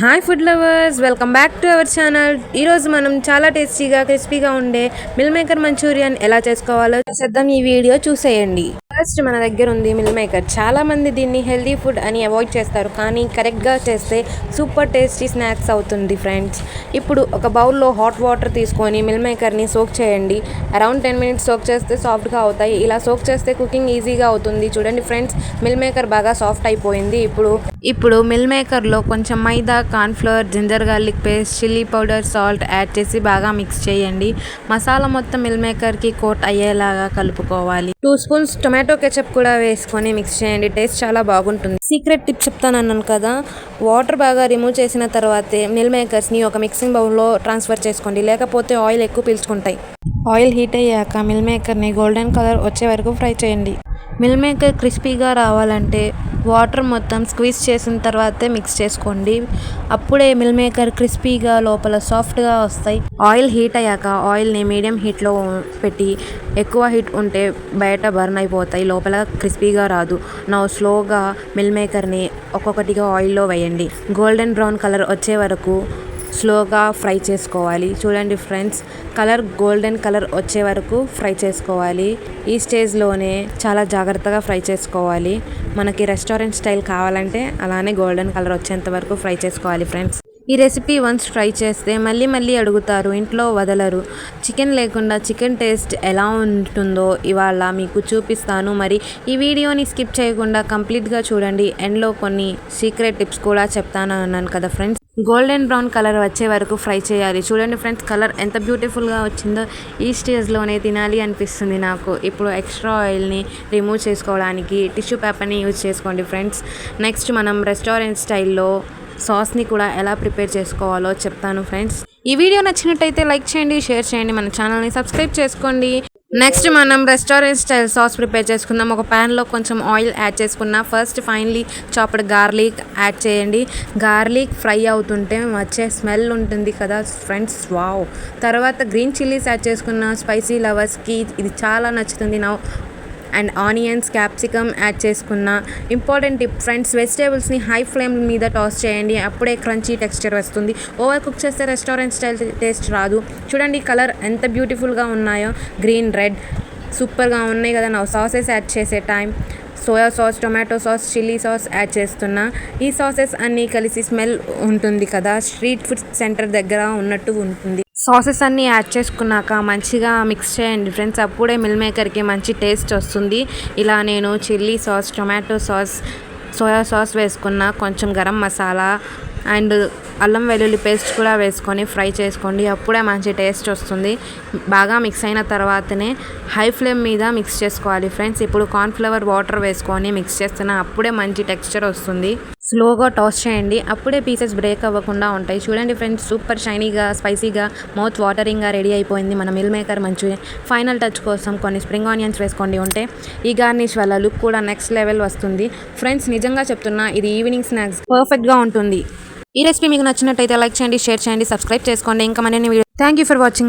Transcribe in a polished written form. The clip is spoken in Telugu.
Hi food lovers, welcome back to our channel. ఈరోజు మనం చాలా టేస్టీగా క్రిస్పీగా ఉండే మిల్ మేకర్ మంచూరియన్ ఎలా చేసుకోవాలో చేద్దాం. ఈ వీడియో చూసేయండి. ఫస్ట్ మన దగ్గర ఉంది మిల్ మేకర్. చాలా మంది దీన్ని హెల్దీ ఫుడ్ అని అవాయిడ్ చేస్తారు, కానీ కరెక్ట్గా చేస్తే సూపర్ టేస్టీ స్నాక్స్ అవుతుంది ఫ్రెండ్స్. ఇప్పుడు ఒక బౌల్లో హాట్ వాటర్ తీసుకొని మిల్ మేకర్ని సోక్ చేయండి. అరౌండ్ 10 minutes సోక్ చేస్తే సాఫ్ట్గా అవుతాయి. ఇలా సోక్ చేస్తే కుకింగ్ ఈజీగా అవుతుంది. చూడండి ఫ్రెండ్స్, మిల్ మేకర్ బాగా సాఫ్ట్ అయిపోయింది. ఇప్పుడు మిల్ మేకర్లో కొంచెం maida, cornflour, ginger garlic paste, chilli powder, salt add చేసి బాగా మిక్స్ చేయండి. మసాలా మొత్తం మిల్ మేకర్కి కోట్ అయ్యేలాగా కలుపుకోవాలి. 2 spoons టొమాటో కెచప్ కూడా వేసుకొని మిక్స్ చేయండి. టేస్ట్ చాలా బాగుంటుంది. సీక్రెట్ టిప్ చెప్తానన్నాను కదా, వాటర్ బాగా రిమూవ్ చేసిన తర్వాతే మిల్ మేకర్స్ని ఒక మిక్సింగ్ బౌల్లో ట్రాన్స్ఫర్ చేసుకోండి, లేకపోతే ఆయిల్ ఎక్కువ పీల్చుకుంటాయి. ఆయిల్ హీట్ అయ్యాక మిల్ మేకర్ని గోల్డెన్ కలర్ వచ్చే వరకు ఫ్రై చేయండి. మిల్ మేకర్ క్రిస్పీగా రావాలంటే వాటర్ మొత్తం స్క్వీజ్ చేసిన తర్వాతే మిక్స్ చేసుకోండి. అప్పుడే మిల్ మేకర్ క్రిస్పీగా లోపల సాఫ్ట్గా వస్తాయి. ఆయిల్ హీట్ అయ్యాక ఆయిల్ని మీడియం హీట్లో పెట్టి, ఎక్కువ హీట్ ఉంటే బయట బర్న్ అయిపోతాయి, లోపల క్రిస్పీగా రాదు. నా స్లోగా మిల్ మేకర్ని ఒక్కొక్కటిగా ఆయిల్లో వేయండి. గోల్డెన్ బ్రౌన్ కలర్ వచ్చే వరకు స్లోగా ఫ్రై చేసుకోవాలి. చూడండి ఫ్రెండ్స్, గోల్డెన్ కలర్ వచ్చే వరకు ఫ్రై చేసుకోవాలి. ఈ స్టేజ్లోనే చాలా జాగ్రత్తగా ఫ్రై చేసుకోవాలి. మనకి రెస్టారెంట్ స్టైల్ కావాలంటే అలానే గోల్డెన్ కలర్ వచ్చేంత వరకు ఫ్రై చేసుకోవాలి ఫ్రెండ్స్. ఈ రెసిపీ వన్స్ ట్రై చేస్తే మళ్ళీ అడుగుతారు, ఇంట్లో వదలరు. చికెన్ లేకుండా చికెన్ టేస్ట్ ఎలా ఉంటుందో ఇవాళ మీకు చూపిస్తాను. మరి ఈ వీడియోని స్కిప్ చేయకుండా కంప్లీట్గా చూడండి. ఎండ్లో కొన్ని సీక్రెట్ టిప్స్ కూడా చెప్తాను అన్నాను కదా ఫ్రెండ్స్. గోల్డెన్ బ్రౌన్ కలర్ వచ్చే వరకు ఫ్రై చేయాలి. చూడండి ఫ్రెండ్స్, కలర్ ఎంత బ్యూటిఫుల్గా వచ్చిందో. ఈ స్టేజ్లోనే తినాలి అనిపిస్తుంది నాకు. ఇప్పుడు ఎక్స్ట్రా ఆయిల్ని రిమూవ్ చేసుకోవడానికి టిష్యూ పేపర్ని యూజ్ చేసుకోండి ఫ్రెండ్స్. నెక్స్ట్ మనం రెస్టారెంట్ స్టైల్లో సాస్ని కూడా ఎలా ప్రిపేర్ చేసుకోవాలో చెప్తాను ఫ్రెండ్స్. ఈ వీడియో నచ్చినట్టయితే లైక్ చేయండి, షేర్ చేయండి, మన ఛానల్ని సబ్స్క్రైబ్ చేసుకోండి. నెక్స్ట్ మనం రెస్టారెంట్ స్టైల్ సాస్ ప్రిపేర్ చేసుకుందాం. ఒక ప్యాన్లో కొంచెం ఆయిల్ యాడ్ చేసుకున్న first finely chopped garlic add చేయండి. గార్లిక్ ఫ్రై అవుతుంటే వచ్చే స్మెల్ ఉంటుంది కదా ఫ్రెండ్స్, వావ్. తర్వాత గ్రీన్ చిల్లీస్ యాడ్ చేసుకున్న స్పైసీ లవర్స్కి ఇది చాలా నచ్చుతుంది. అండ్ ఆనియన్స్, క్యాప్సికమ్ యాడ్ చేసుకున్న. ఇంపార్టెంట్ టిప్ ఫ్రెండ్స్, వెజిటేబుల్స్ని హై ఫ్లేమ్ మీద టాస్ చేయండి, అప్పుడే క్రంచీ టెక్స్చర్ వస్తుంది. ఓవర్ కుక్ చేస్తే రెస్టారెంట్ స్టైల్ టేస్ట్ రాదు. చూడండి కలర్ ఎంత బ్యూటిఫుల్గా ఉన్నాయో, గ్రీన్, రెడ్, సూపర్గా ఉన్నాయి కదా. నా సాసెస్ యాడ్ చేసే time soya sauce, tomato sauce, chilli sauce add చేస్తున్నా. ఈ సాసెస్ అన్నీ కలిసి స్మెల్ ఉంటుంది కదా, స్ట్రీట్ ఫుడ్ సెంటర్ దగ్గర ఉన్నట్టు ఉంటుంది. సాసెస్ అన్నీ యాడ్ చేసుకున్నాక మంచిగా మిక్స్ చేయండి ఫ్రెండ్స్, అప్పుడే మిల్ మేకర్కి మంచి టేస్ట్ వస్తుంది. ఇలా నేను chilli sauce, tomato sauce, soya sauce వేసుకున్న, కొంచెం గరం మసాలా అండ్ అల్లం వెల్లుల్లి పేస్ట్ కూడా వేసుకొని ఫ్రై చేసుకోండి, అప్పుడే మంచి టేస్ట్ వస్తుంది. బాగా మిక్స్ అయిన తర్వాతనే హై ఫ్లేమ్ మీద మిక్స్ చేసుకోవాలి ఫ్రెండ్స్. ఇప్పుడు కార్న్ఫ్లవర్ వాటర్ వేసుకొని మిక్స్ చేస్తున్నా, అప్పుడే మంచి టెక్స్చర్ వస్తుంది. స్లోగా టాస్ చేయండి, అప్పుడే పీసెస్ బ్రేక్ అవ్వకుండా ఉంటాయి. చూడండి ఫ్రెండ్స్, సూపర్ షైనీగా, స్పైసీగా, మౌత్ వాటరింగ్గా రెడీ అయిపోయింది మన meal maker Manchurian. Final touch కోసం కొన్ని స్ప్రింగ్ ఆనియన్స్ వేసుకోండి ఉంటే ఈ గార్నిష్ వల్ల లుక్ కూడా నెక్స్ట్ లెవెల్ వస్తుంది ఫ్రెండ్స్. నిజంగా చెప్తున్నా, ఇది ఈవినింగ్ స్నాక్స్ పర్ఫెక్ట్గా ఉంటుంది. ఈ రెసిపీ మీకు నచ్చినట్టయితే లైక్ చేయండి, షేర్ చేయండి, సబ్స్క్రైబ్ చేసుకోండి. ఇంకా మరిన్ని video. Thank you for watching.